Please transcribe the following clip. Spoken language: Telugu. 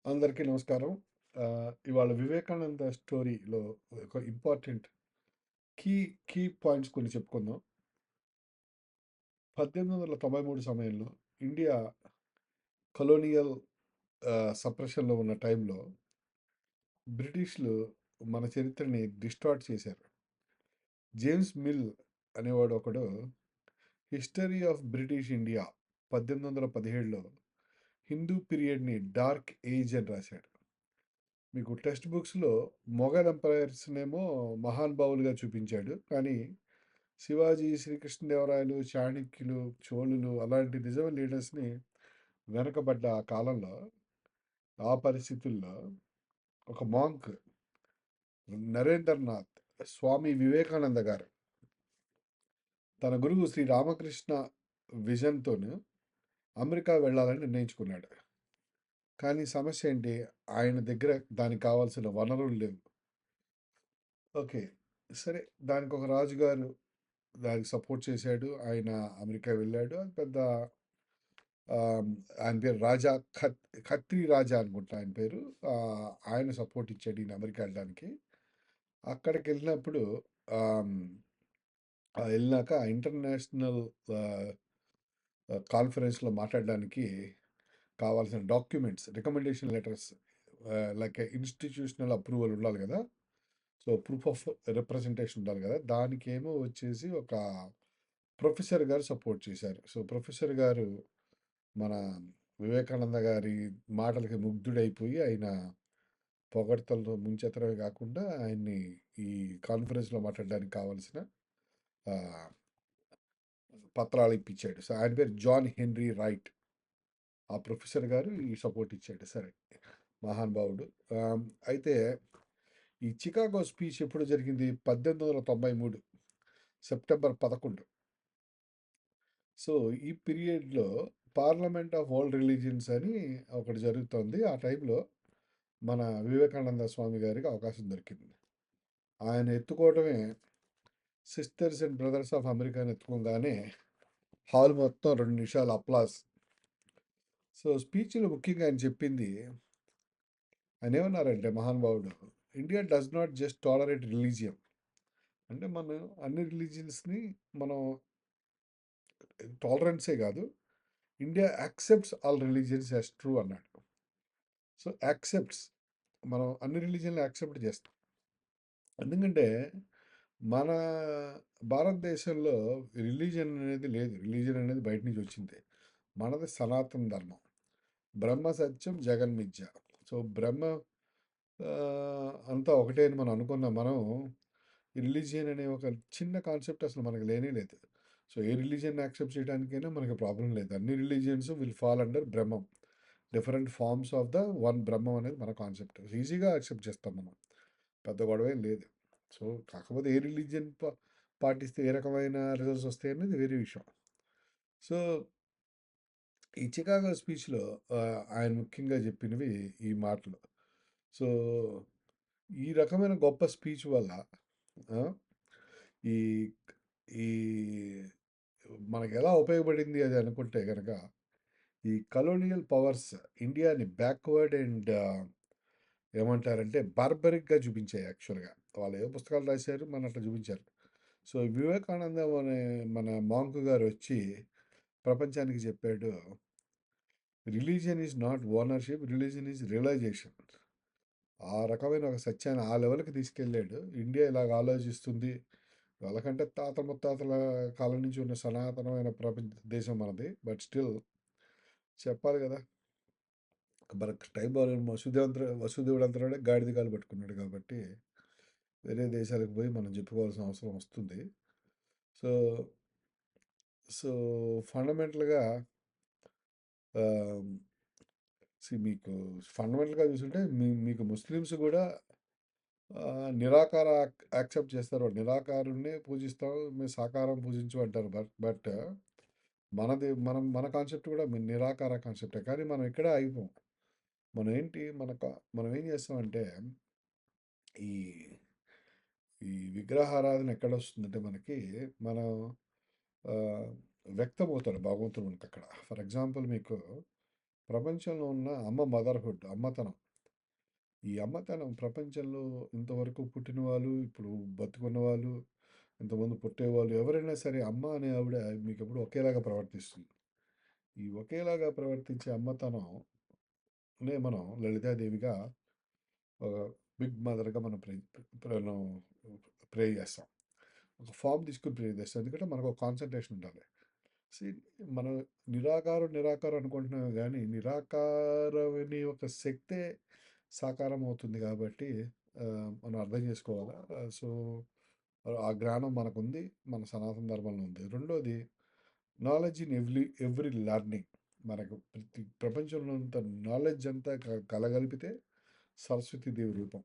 అందరికీ నమస్కారం. ఇవాళ వివేకానంద స్టోరీలో ఒక ఇంపార్టెంట్ కీ కీ పాయింట్స్ కొన్ని చెప్పుకుందాం. 1893 సమయంలో ఇండియా కొలోనియల్ సప్రెషన్‌లో ఉన్న టైంలో బ్రిటిష్‌లు మన చరిత్రని డిస్టార్ట్ చేశారు. జేమ్స్ మిల్ అనేవాడు ఒకడు 'హిస్టరీ ఆఫ్ బ్రిటిష్ ఇండియా' 1817లో హిందూ పీరియడ్‌ని డార్క్ ఏజ్ అని రాశాడు. మీకు టెక్స్ట్ బుక్స్‌లో మొఘల్ ఎంపైర్స్‌నేమో మహానుభావులుగా చూపించాడు. కానీ శివాజీ, శ్రీకృష్ణదేవరాయలు, చాణక్యులు, చోళులు అలాంటి నిజమైన లీడర్స్‌ని వెనకబడ్డ ఆ కాలంలో, ఆ పరిస్థితుల్లో ఒక మాంక్ నరేంద్రనాథ్ స్వామి వివేకానంద గారు తన గురువు శ్రీ రామకృష్ణ విజన్‌తోను అమెరికా వెళ్ళాలని నిర్ణయించుకున్నాడు. కానీ సమస్య ఏంటి? ఆయన దగ్గర దానికి కావాల్సిన వనరులు లేవు. ఓకే. సరే, దానికొక రాజుగారు దానికి సపోర్ట్ చేశాడు. ఆయన అమెరికా వెళ్ళాడు. అది పెద్ద ఆహ్, ఆయన పేరు రాజా ఖత్రి రాజా అనుకుంటా ఆయన పేరు. ఆయన సపోర్ట్ ఇచ్చాడు ఈయన అమెరికా వెళ్ళడానికి. అక్కడికెళ్ళినప్పుడు ఆహ్, ఎళ్ళినాక ఇంటర్నేషనల్ ఆహ్, కాన్ఫరెన్స్‌లో మాట్లాడడానికి కావాల్సిన documents, recommendation letters like institutional approval ఉండాలి గదా! సో, ప్రూఫ్ ఆఫ్ రిప్రజెంటేషన్ ఉండాలి గదా! దానికేమో వచ్చేసి ఒక ప్రొఫెసర్ గారు సపోర్ట్ చేశారు. సో, ప్రొఫెసర్ గారు మన వివేకానంద గారి మాటలకి ముగ్ధుడైపోయి ఆయన పొగడ్తలతో ముంచెత్తడమే కాకుండా ఆయన్ని ఈ కాన్ఫరెన్స్‌లో మాట్లాడడానికి కావాల్సిన ఆహ్, పత్రాలు ఇప్పించాడు. సో, ఆయన పేరు జాన్ హెన్రీ రైట్. ఆ ప్రొఫెసర్ గారు ఈ సపోర్ట్ ఇచ్చాడు. సరే, మహానుభావుడు. అయితే ఈ చికాగో స్పీచ్ ఎప్పుడు జరిగింది? 1893 సెప్టెంబర్ 11. సో, ఈ పీరియడ్‌లో పార్లమెంట్ ఆఫ్ వరల్డ్ రిలీజియన్స్ అని ఒకటి జరుగుతోంది. ఆ టైంలో మన వివేకానంద స్వామి గారికి అవకాశం దొరికింది. ఆయన ఎత్తుకోవడమే సిస్టర్స్ అండ్ బ్రదర్స్ ఆఫ్ అమెరికాని ఎత్తుకోగానే హాల్ మొత్తం 2 నిమిషాలు అప్లాస్. సో, స్పీచ్‌లో ముఖ్యంగా ఆయన చెప్పింది, ఆయన ఏమన్నారంటే మహానుభావుడు, India does not just tolerate religion. అంటే మనం అన్ని రిలీజియన్స్‌ని మనం టాలరెన్సే కాదు, India accepts all religions as true అన్నాడు. సో, యాక్సెప్ట్స్, మనం అన్ని రిలీజియన్‌లు యాక్సెప్ట్ చేస్తాం. ఎందుకంటే మన భారతదేశంలో రిలీజియన్ అనేది లేదు. రిలీజియన్ అనేది బయట నుంచి వచ్చింది. మనది సనాతన ధర్మం. బ్రహ్మ సత్యం, జగన్ మిథ్య. సో, బ్రహ్మ అంతా ఒకటే అని మనం అనుకున్నాం. మనం రిలీజియన్ అనే ఒక చిన్న కాన్సెప్ట్ అసలు మనకు లేనే లేదు. సో, ఏ రిలీజియన్ యాక్సెప్ట్ చేయడానికైనా మనకి ప్రాబ్లం లేదు. అన్ని religions will fall under Brahman. Different forms of the one Brahman అనేది మన కాన్సెప్ట్. ఈజీగా యాక్సెప్ట్ చేస్తాం మనం. పెద్ద గొడవేం లేదు. సో, కాకపోతే ఏ రిలీజియన్ పాటిస్తే ఏ రకమైన రిజల్ట్స్ వస్తాయి అనేది వేరే విషయం. సో, ఈ చికాగో స్పీచ్‌లో ఆయన ముఖ్యంగా చెప్పినవి ఈ మాటలు. సో, ఈ రకమైన గొప్ప స్పీచ్ వల్ల ఆ! ఈ ఈ మనకెలా ఉపయోగపడింది అది అనుకుంటే గనక, ఈ కలోనియల్ పవర్స్ ఇండియాని బ్యాక్వర్డ్ అండ్ ఏమంటారంటే బార్బరిక్‌గా చూపించాయి యాక్చువల్‌గా. వాళ్ళు ఏవో పుస్తకాలు రాశారు, మన అట్లా చూపించారు. సో, వివేకానందం అనే మన మాంక్ గారొచ్చి ప్రపంచానికి చెప్పాడు, religion is not ownership, religion is realization. ఆ రకమైన ఒక సత్యాన్ని ఆ లెవెల్‌కి తీసుకెళ్ళాడు. ఇండియా ఇలాగ ఆలోచిస్తుంది. వాళ్ళకంటే తాత ముత్తాతల కాలం నుంచి ఉన్న సనాతనమైన దేశం మనది. బట్ స్టిల్ చెప్పాలి గదా! మనకు టైం బాలేదు. వసుదేవుడు అంతలోనే గాడిద కాలు పట్టుకున్నాడు కాబట్టి, వేరే దేశాలకు పోయి మనం చెప్పుకోవాల్సిన అవసరం వస్తుంది. సో, సో ఫండమెంటల్‌గా ఆహ్, మీకు ఫండమెంటల్‌గా చూసుంటే మీకు ముస్లిమ్స్ గూడా నిరాకార యాక్సెప్ట్ చేస్తారు. నిరాకారుడినే పూజిస్తాం, మేము సాకారం పూజించు అంటారు. బట్ మన కాన్సెప్ట్ కూడా నిరాకార కాన్సెప్టే. కానీ మనం ఇక్కడే ఆగిపోం. మనం ఏంటి మనం ఏం చేస్తామంటే, ఈ ఈ విగ్రహారాధన ఎక్కడొస్తుందంటే మనకి, మనం ఆహ్, వ్యక్తమవుతాడు భగవంతుడు మనకక్కడ. ఫర్ ఎగ్జాంపుల్ మీకు ప్రపంచంలో ఉన్న మదర్‌హుడ్, అమ్మతనం. ఈ అమ్మతనం ప్రపంచంలో ఇంతవరకు పుట్టిన వాళ్ళు, ఇప్పుడు బతికున్న వాళ్ళు, ఇంతకుముందు పుట్టేవాళ్ళు ఎవరైనా సరే అమ్మ అనే ఆవిడ మీకెప్పుడు ఒకేలాగా ప్రవర్తిస్తుంది. ఈ ఒకేలాగా ప్రవర్తించే అమ్మతనంనే మనం లలితాదేవిగా ఒక బిగ్ మదర్‌గా మనం మనం ప్రే చేస్తాం. ఒక ఫార్మ్ తీసుకొని ప్రే చేస్తాం. ఎందుకంటే మనకు ఒక కాన్సంట్రేషన్ ఉండాలి. సీ మనం నిరాకారం అనుకుంటున్నామే గానీ, నిరాకారమనే ఒక శక్తే సాకారం అవుతుంది కాబట్టి మనం అర్థం చేసుకోవాలా. సో, ఆ జ్ఞానం మనకుంది. మన సనాతన ధర్మంలో ఉంది. రెండోది నాలెడ్జ్ ఇన్ ఎవ్రీ లెర్నింగ్. మనకు ప్రతి ప్రపంచంలో ఉన్నంత నాలెడ్జ్ అంతా కలగలిపితే సరస్వతి దేవి రూపం.